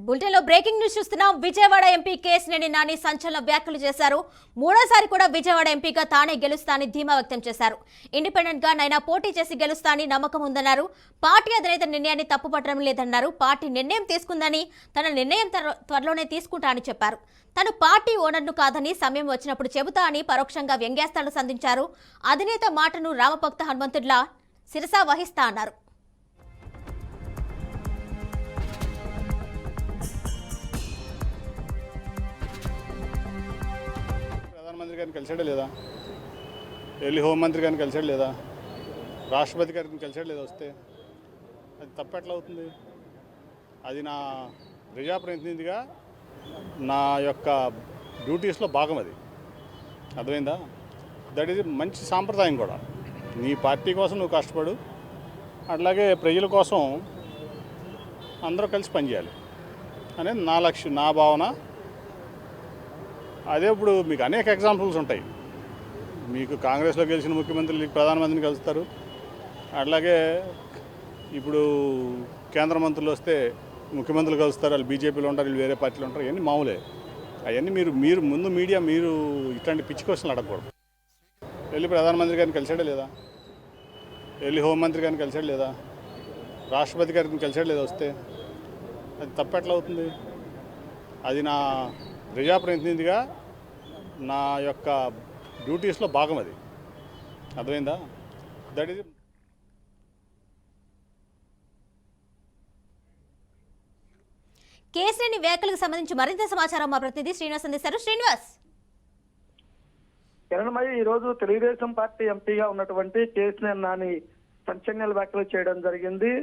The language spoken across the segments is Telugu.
బులెటిన్లో బ్రేకింగ్ న్యూస్ చూస్తున్నాం. విజయవాడ ఎంపీ కేశినేని నాని సంచలన వ్యాఖ్యలు చేశారు. మూడోసారి కూడా విజయవాడ ఎంపీగా తానే గెలుస్తానని ధీమా వ్యక్తం చేశారు. ఇండిపెండెంట్ గా నైనా పోటీ చేసి గెలుస్తానని నమ్మకం ఉందన్నారు. పార్టీ అధినేత నిర్ణయాన్ని తప్పుపట్టడం లేదన్నారు. పార్టీ నిర్ణయం తీసుకుందని, తన నిర్ణయం త్వరలోనే తీసుకుంటా అని చెప్పారు. తను పార్టీ ఓనర్ను కాదని సమయం వచ్చినప్పుడు చెబుతా అని పరోక్షంగా వ్యంగ్యాస్త్రాలు సంధించారు. అధినేత మాటను రామభక్త హనుమంతుడిలా శిరసా వహిస్తా అన్నారు. ప్రధానమంత్రి గారిని కలిసాడా లేదా, ఢిల్లీ హోంమంత్రి గారిని కలిసాడు లేదా, రాష్ట్రపతి గారిని కలిసాడు లేదా, వస్తే అది తప్పెట్లా అవుతుంది? అది నా ప్రజాప్రతినిధిగా నా యొక్క డ్యూటీస్లో భాగం. అది అర్థమైందా? దట్ ఈజ్ మంచి సాంప్రదాయం కూడా. నీ పార్టీ కోసం నువ్వు కష్టపడు, అట్లాగే ప్రజల కోసం అందరూ కలిసి పనిచేయాలి అనేది నా లక్ష్యం, నా భావన. అదే ఇప్పుడు మీకు అనేక ఎగ్జాంపుల్స్ ఉంటాయి. మీకు కాంగ్రెస్లో గెలిచిన ముఖ్యమంత్రులు ప్రధానమంత్రిని కలుస్తారు, అట్లాగే ఇప్పుడు కేంద్ర మంత్రులు వస్తే ముఖ్యమంత్రులు కలుస్తారు, వాళ్ళు బీజేపీలో ఉంటారు, వీళ్ళు వేరే పార్టీలో ఉంటారు. ఇవన్నీ మామూలే. అవన్నీ మీరు ముందు మీడియా మీరు ఇట్లాంటి పిచ్చి క్వశ్చన్లు అడగకూడదు. ఢిల్లీ ప్రధానమంత్రి గారిని కలిసాడా లేదా, ఢిల్లీ హోంమంత్రి గారిని కలిసాడు లేదా, రాష్ట్రపతి గారిని కలిసాడు లేదా, వస్తే అది తప్పెట్లా అవుతుంది? అది నా ప్రజాప్రతినిధిగా నా యొక్క డ్యూటీస్లో భాగం. అది అర్థమైందా? దట్ ఈజ్ కేశినేని వ్యాఖ్యలకు సంబంధించి మరింత సమాచారం మా ప్రతినిధి శ్రీనివాస్ అందిస్తారు. శ్రీనివాస్, కిరణమయ్య, ఈ రోజు తెలుగుదేశం పార్టీ ఎంపీగా ఉన్నటువంటి కేశినేని నాని సంచలన వ్యాఖ్యలు చేయడం జరిగింది.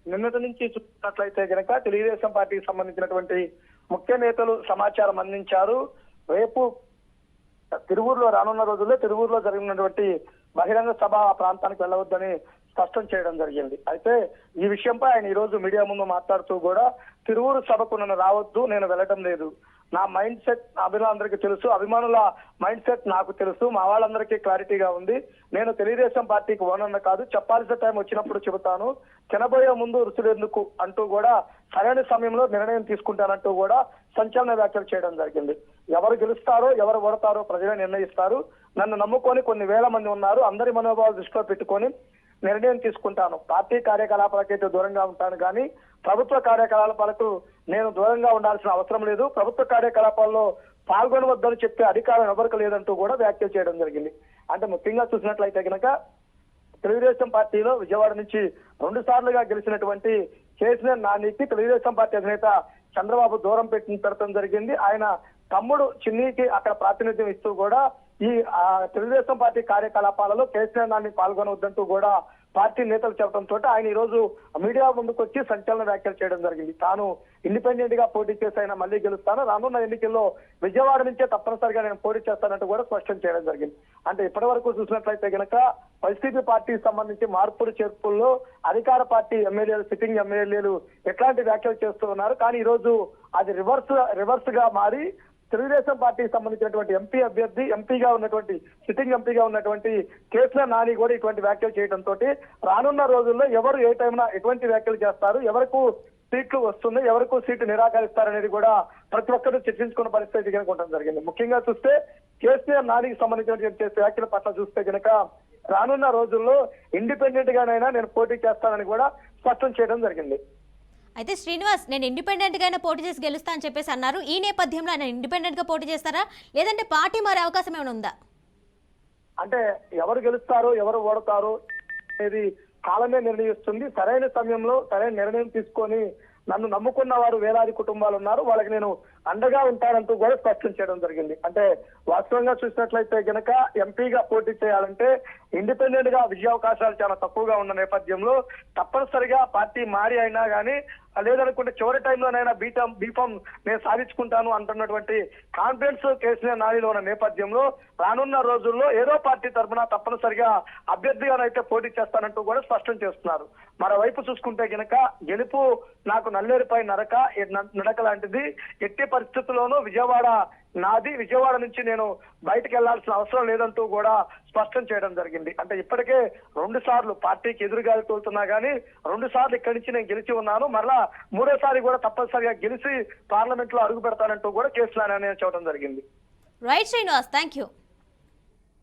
నిన్నటి నుంచి చూసినట్లయితే గనక తెలుగుదేశం పార్టీకి సంబంధించినటువంటి ముఖ్య నేతలు సమాచారం అందించారు. రేపు తిరువూరులో రానున్న రోజుల్లో తిరువూరులో జరిగినటువంటి బహిరంగ సభ ఆ ప్రాంతానికి వెళ్ళవద్దని స్పష్టం చేయడం జరిగింది. అయితే ఈ విషయంపై ఆయన ఈ రోజు మీడియా ముందు మాట్లాడుతూ కూడా తిరువూరు సభకు నన్ను రావద్దు, నేను వెళ్ళడం లేదు, నా మైండ్ సెట్ అభిమానులందరికీ తెలుసు, అభిమానుల మైండ్ సెట్ నాకు తెలుసు, మా వాళ్ళందరికీ క్లారిటీగా ఉంది. నేను తెలుగుదేశం పార్టీకి ఓనర్ను కాదు, చెప్పాల్సిన టైం వచ్చినప్పుడు చెబుతాను, తినబోయే ముందు రుసులెందుకు అంటూ కూడా సరైన సమయంలో నిర్ణయం తీసుకుంటానంటూ కూడా సంచలన వ్యాఖ్యలు చేయడం జరిగింది. ఎవరు గెలుస్తారో ఎవరు ఓడతారో ప్రజలే నిర్ణయిస్తారు. నన్ను నమ్ముకొని కొన్ని వేల మంది ఉన్నారు, అందరి మనోభావాలు దృష్టిలో పెట్టుకొని నిర్ణయం తీసుకుంటాను. పార్టీ కార్యకలాపాలకైతే దూరంగా ఉంటాను కానీ ప్రభుత్వ కార్యకలాపాలకు నేను దూరంగా ఉండాల్సిన అవసరం లేదు. ప్రభుత్వ కార్యకలాపాల్లో పాల్గొనవద్దని చెప్పే అధికారం ఎవరికి లేదంటూ కూడా వ్యాఖ్యలు చేయడం జరిగింది. అంటే ముఖ్యంగా చూసినట్లయితే కనుక తెలుగుదేశం పార్టీలో విజయవాడ నుంచి 2 సార్లుగా గెలిచినటువంటి కేశినేని నానికి తెలుగుదేశం పార్టీ అధినేత చంద్రబాబు దూరం పెట్టడం జరిగింది. ఆయన తమ్ముడు చిన్నీకి అక్కడ ప్రాతినిధ్యం ఇస్తూ కూడా ఈ తెలుగుదేశం పార్టీ కార్యకలాపాలలో కేసీఆర్ నాని పాల్గొనవద్దంటూ కూడా పార్టీ నేతలు చెప్పడంతో ఆయన ఈ రోజు మీడియా ముందుకు వచ్చి సంచలన వ్యాఖ్యలు చేయడం జరిగింది. తాను ఇండిపెండెంట్ గా పోటీ చేసి ఆయన మళ్ళీ గెలుస్తాను, రానున్న ఎన్నికల్లో విజయవాడ నుంచే తప్పనిసరిగా నేను పోటీ చేస్తానంటూ కూడా స్పష్టం చేయడం జరిగింది. అంటే ఇప్పటి వరకు చూసినట్లయితే కనుక వైసీపీ పార్టీకి సంబంధించి మార్పులు చేర్పుల్లో అధికార పార్టీ ఎమ్మెల్యేలు, సిట్టింగ్ ఎమ్మెల్యేలు ఎట్లాంటి వ్యాఖ్యలు చేస్తూ ఉన్నారు. కానీ ఈ రోజు అది రివర్స్ గా మారి తెలుగుదేశం పార్టీకి సంబంధించినటువంటి ఎంపీ అభ్యర్థి, ఎంపీగా ఉన్నటువంటి సిట్టింగ్ ఎంపీగా ఉన్నటువంటి కేశినేని నాని కూడా ఇటువంటి వ్యాఖ్యలు చేయడంతో రానున్న రోజుల్లో ఎవరు ఏ టైంన ఎటువంటి వ్యాఖ్యలు చేస్తారు, ఎవరికి సీట్లు వస్తుంది, ఎవరికి సీట్లు నిరాకరిస్తారనేది కూడా ప్రతి ఒక్కరూ చర్చించుకున్న పరిస్థితి కనుక ఉండడం జరిగింది. ముఖ్యంగా చూస్తే కేసీఆర్ నానికి సంబంధించిన వ్యాఖ్యల పట్ల చూస్తే కనుక రానున్న రోజుల్లో ఇండిపెండెంట్ గానైనా నేను పోటీ చేస్తానని కూడా స్పష్టం చేయడం జరిగింది. అయితే శ్రీనివాస్, నేను ఇండిపెండెంట్ గానే పోటీ చేసి గెలుస్తా అని చెప్పేసి అన్నారు. ఈ నేపథ్యంలో ఆయన ఇండిపెండెంట్ గా పోటీ చేస్తారా, లేదంటే పార్టీ మారే అవకాశం ఏమైనా ఉందా? అంటే ఎవరు గెలుస్తారో ఎవరు ఓడతారో అనేది కాలమే నిర్ణయిస్తుంది. సరైన సమయంలో సరైన నిర్ణయం తీసుకొని నన్ను నమ్ముకున్న వారు వేలాది కుటుంబాలు ఉన్నారు, వాళ్ళకి నేను అండగా ఉంటానంటూ కూడా స్పష్టం చేయడం జరిగింది. అంటే వాస్తవంగా చూసినట్లయితే గనక ఎంపీగా పోటీ చేయాలంటే ఇండిపెండెంట్ గా విజయావకాశాలు చాలా తక్కువగా ఉన్న నేపథ్యంలో తప్పనిసరిగా పార్టీ మారి అయినా కానీ లేదనుకుంటే చివరి టైంలోనైనా బీఫామ్ నేను సాధించుకుంటాను అంటున్నటువంటి కాన్ఫిడెన్స్ కేసీఆర్ నానిలో ఉన్న నేపథ్యంలో రానున్న రోజుల్లో ఏదో పార్టీ తరఫున తప్పనిసరిగా అభ్యర్థిగానైతే పోటీ చేస్తానంటూ కూడా స్పష్టం చేస్తున్నారు. మరోవైపు చూసుకుంటే గనక గెలుపు నాకు నల్లేరుపై నడక లాంటిది, ఎట్టి పరిస్థితుల్లోనూ విజయవాడ నాది, విజయవాడ నుంచి నేను బయటకు వెళ్లాల్సిన అవసరం లేదంటూ కూడా స్పష్టం చేయడం జరిగింది. అంటే ఇప్పటికే 2 సార్లు పార్టీకి ఎదురుగాలి తోలుతున్నా గానీ 2 సార్లు ఇక్కడి నుంచి నేను గెలిచి ఉన్నాను, మరలా 3వ సారి కూడా తప్పనిసరిగా గెలిచి పార్లమెంట్ లో అడుగు పెడతానంటూ కూడా కేసునాని చెప్పడం జరిగింది. Right Srinivas, thank you.